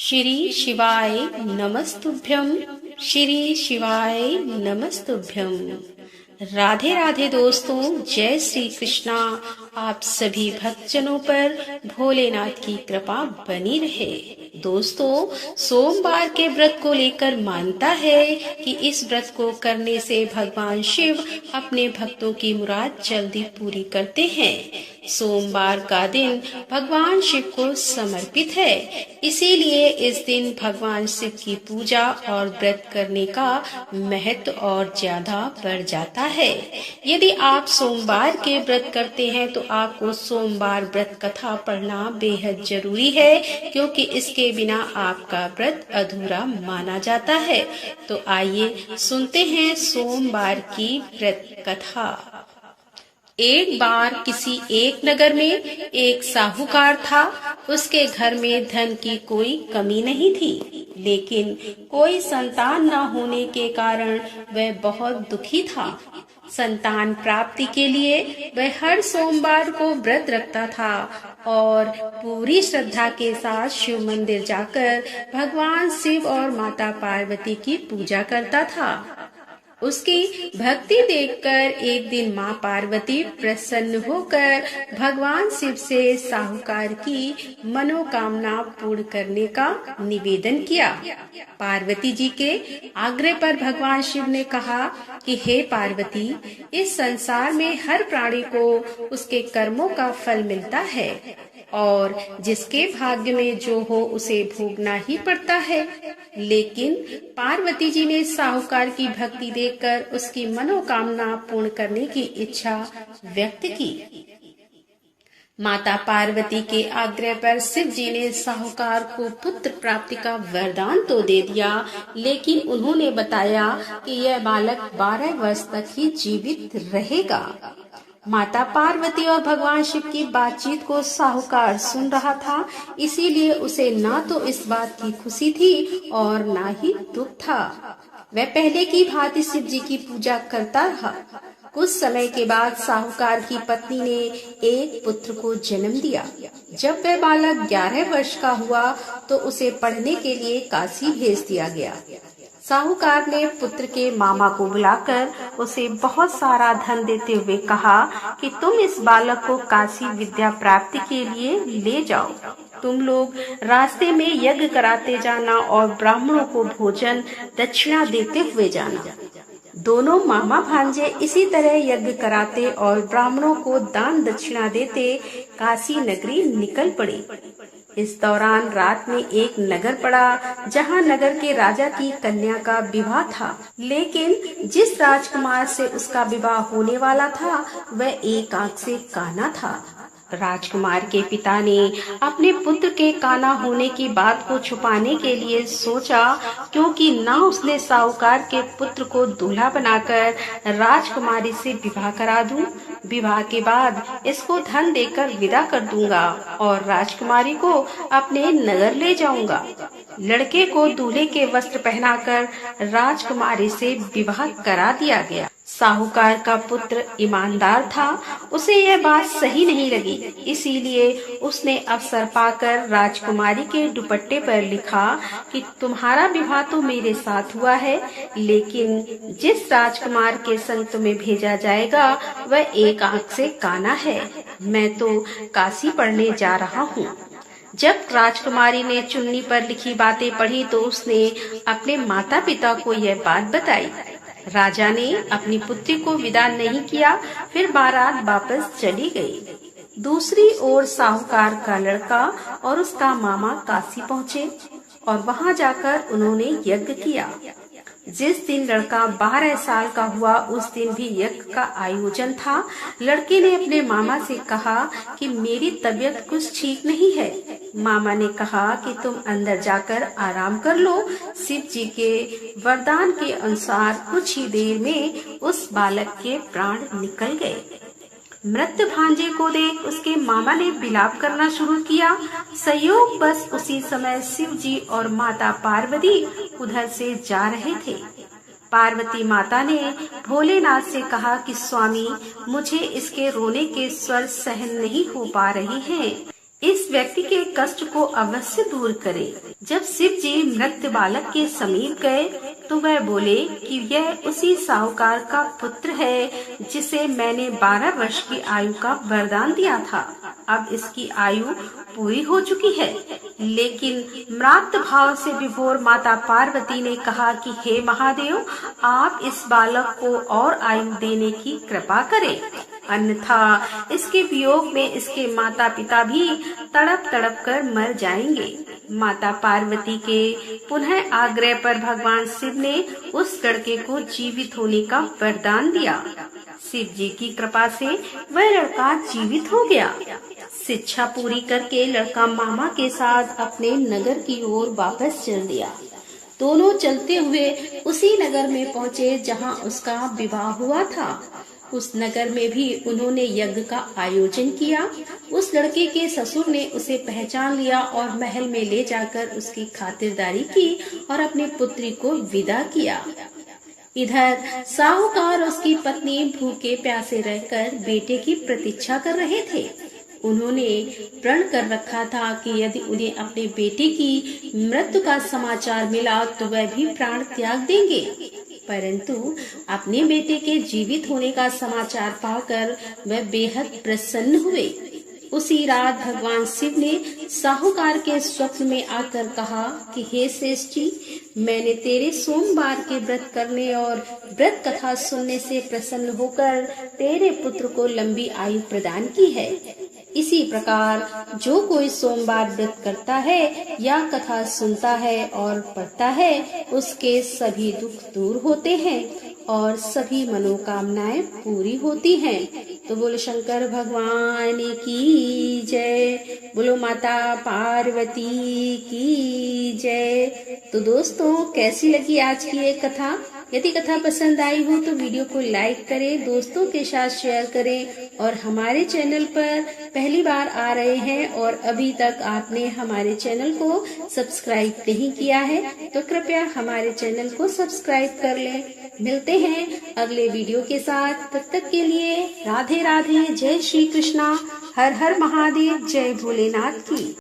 श्री शिवाय नमस्तुभ्यं। श्री शिवाय नमस्तुभ्यं। राधे राधे दोस्तों, जय श्री कृष्णा। आप सभी भक्तजनों पर भोलेनाथ की कृपा बनी रहे। दोस्तों, सोमवार के व्रत को लेकर मानता है कि इस व्रत को करने से भगवान शिव अपने भक्तों की मुराद जल्दी पूरी करते हैं। सोमवार का दिन भगवान शिव को समर्पित है, इसीलिए इस दिन भगवान शिव की पूजा और व्रत करने का महत्व और ज्यादा बढ़ जाता है। यदि आप सोमवार के व्रत करते हैं तो आपको सोमवार व्रत कथा पढ़ना बेहद जरूरी है, क्योंकि इसके बिना आपका व्रत अधूरा माना जाता है। तो आइए सुनते हैं सोमवार की व्रत कथा। एक बार किसी एक नगर में एक साहूकार था। उसके घर में धन की कोई कमी नहीं थी, लेकिन कोई संतान न होने के कारण वह बहुत दुखी था। संतान प्राप्ति के लिए वह हर सोमवार को व्रत रखता था और पूरी श्रद्धा के साथ शिव मंदिर जाकर भगवान शिव और माता पार्वती की पूजा करता था। उसकी भक्ति देखकर एक दिन माँ पार्वती प्रसन्न होकर भगवान शिव से साहूकार की मनोकामना पूर्ण करने का निवेदन किया। पार्वती जी के आग्रह पर भगवान शिव ने कहा कि हे पार्वती, इस संसार में हर प्राणी को उसके कर्मों का फल मिलता है और जिसके भाग्य में जो हो उसे भोगना ही पड़ता है। लेकिन पार्वती जी ने साहूकार की भक्ति देखकर उसकी मनोकामना पूर्ण करने की इच्छा व्यक्त की। माता पार्वती के आग्रह पर शिव जी ने साहूकार को पुत्र प्राप्ति का वरदान तो दे दिया, लेकिन उन्होंने बताया कि यह बालक 12 वर्ष तक ही जीवित रहेगा। माता पार्वती और भगवान शिव की बातचीत को साहूकार सुन रहा था, इसीलिए उसे ना तो इस बात की खुशी थी और ना ही दुख था। वह पहले की भांति शिव जी की पूजा करता रहा। कुछ समय के बाद साहूकार की पत्नी ने एक पुत्र को जन्म दिया। जब वह बालक 11 वर्ष का हुआ तो उसे पढ़ने के लिए काशी भेज दिया गया। साहूकार ने पुत्र के मामा को बुलाकर उसे बहुत सारा धन देते हुए कहा कि तुम इस बालक को काशी विद्या प्राप्ति के लिए ले जाओ। तुम लोग रास्ते में यज्ञ कराते जाना और ब्राह्मणों को भोजन दक्षिणा देते हुए जाना। दोनों मामा भांजे इसी तरह यज्ञ कराते और ब्राह्मणों को दान दक्षिणा देते काशी नगरी निकल पड़े। इस दौरान रात में एक नगर पड़ा, जहां नगर के राजा की कन्या का विवाह था। लेकिन जिस राजकुमार से उसका विवाह होने वाला था वह एक आंख से काना था। राजकुमार के पिता ने अपने पुत्र के काना होने की बात को छुपाने के लिए सोचा, क्योंकि ना उसने साहूकार के पुत्र को दूल्हा बनाकर राजकुमारी से विवाह करा दूं, विवाह के बाद इसको धन देकर विदा कर दूंगा और राजकुमारी को अपने नगर ले जाऊंगा। लड़के को दूल्हे के वस्त्र पहनाकर राजकुमारी से विवाह करा दिया गया। साहूकार का पुत्र ईमानदार था, उसे यह बात सही नहीं लगी, इसीलिए उसने अवसर पाकर राजकुमारी के दुपट्टे पर लिखा कि तुम्हारा विवाह तो मेरे साथ हुआ है, लेकिन जिस राजकुमार के संग तुम्हें भेजा जाएगा वह एक आंख से काना है। मैं तो काशी पढ़ने जा रहा हूँ। जब राजकुमारी ने चुन्नी पर लिखी बातें पढ़ी तो उसने अपने माता पिता को यह बात बताई। राजा ने अपनी पुत्री को विदा नहीं किया, फिर बारात वापस चली गई। दूसरी ओर साहूकार का लड़का और उसका मामा काशी पहुँचे और वहां जाकर उन्होंने यज्ञ किया। जिस दिन लड़का 12 साल का हुआ उस दिन भी यज्ञ का आयोजन था। लड़के ने अपने मामा से कहा कि मेरी तबीयत कुछ ठीक नहीं है। मामा ने कहा कि तुम अंदर जाकर आराम कर लो। शिव जी के वरदान के अनुसार कुछ ही देर में उस बालक के प्राण निकल गए। मृत भांजे को देख उसके मामा ने विलाप करना शुरू किया। संयोग बस उसी समय शिव जी और माता पार्वती उधर से जा रहे थे। पार्वती माता ने भोलेनाथ से कहा कि स्वामी, मुझे इसके रोने के स्वर सहन नहीं हो पा रहे हैं, इस व्यक्ति के कष्ट को अवश्य दूर करे। जब शिव जी मृत बालक के समीप गए तो वह बोले कि यह उसी साहूकार का पुत्र है जिसे मैंने 12 वर्ष की आयु का वरदान दिया था। अब इसकी आयु पूरी हो चुकी है। लेकिन म्रात भाव से विभोर माता पार्वती ने कहा कि हे महादेव, आप इस बालक को और आयु देने की कृपा करें, अन्यथा इसके वियोग में इसके माता पिता भी तड़प तड़प कर मर जाएंगे। माता पार्वती के पुनः आग्रह पर भगवान शिव ने उस लड़के को जीवित होने का वरदान दिया। शिव जी की कृपा से वह लड़का जीवित हो गया। शिक्षा पूरी करके लड़का मामा के साथ अपने नगर की ओर वापस चल दिया। दोनों चलते हुए उसी नगर में पहुँचे जहाँ उसका विवाह हुआ था। उस नगर में भी उन्होंने यज्ञ का आयोजन किया। उस लड़के के ससुर ने उसे पहचान लिया और महल में ले जाकर उसकी खातिरदारी की और अपनी पुत्री को विदा किया। इधर साहूकार और उसकी पत्नी भूखे प्यासे रहकर बेटे की प्रतीक्षा कर रहे थे। उन्होंने प्रण कर रखा था कि यदि उन्हें अपने बेटे की मृत्यु का समाचार मिला तो वह भी प्राण त्याग देंगे। परंतु अपने बेटे के जीवित होने का समाचार पाकर वह बेहद प्रसन्न हुए। उसी रात भगवान शिव ने साहूकार के स्वप्न में आकर कहा कि हे श्रेष्ठ जी, मैंने तेरे सोमवार के व्रत करने और व्रत कथा सुनने से प्रसन्न होकर तेरे पुत्र को लंबी आयु प्रदान की है। इसी प्रकार जो कोई सोमवार व्रत करता है या कथा सुनता है और पढ़ता है, उसके सभी दुख दूर होते हैं और सभी मनोकामनाएं पूरी होती हैं। तो बोलो शंकर भगवान की जय, बोलो माता पार्वती की जय। तो दोस्तों, कैसी लगी आज की ये कथा? यदि कथा पसंद आई हो तो वीडियो को लाइक करें, दोस्तों के साथ शेयर करें और हमारे चैनल पर पहली बार आ रहे हैं और अभी तक आपने हमारे चैनल को सब्सक्राइब नहीं किया है तो कृपया हमारे चैनल को सब्सक्राइब कर लें। मिलते हैं अगले वीडियो के साथ। तब तक के लिए राधे राधे, जय श्री कृष्णा, हर हर महादेव, जय भोलेनाथ की।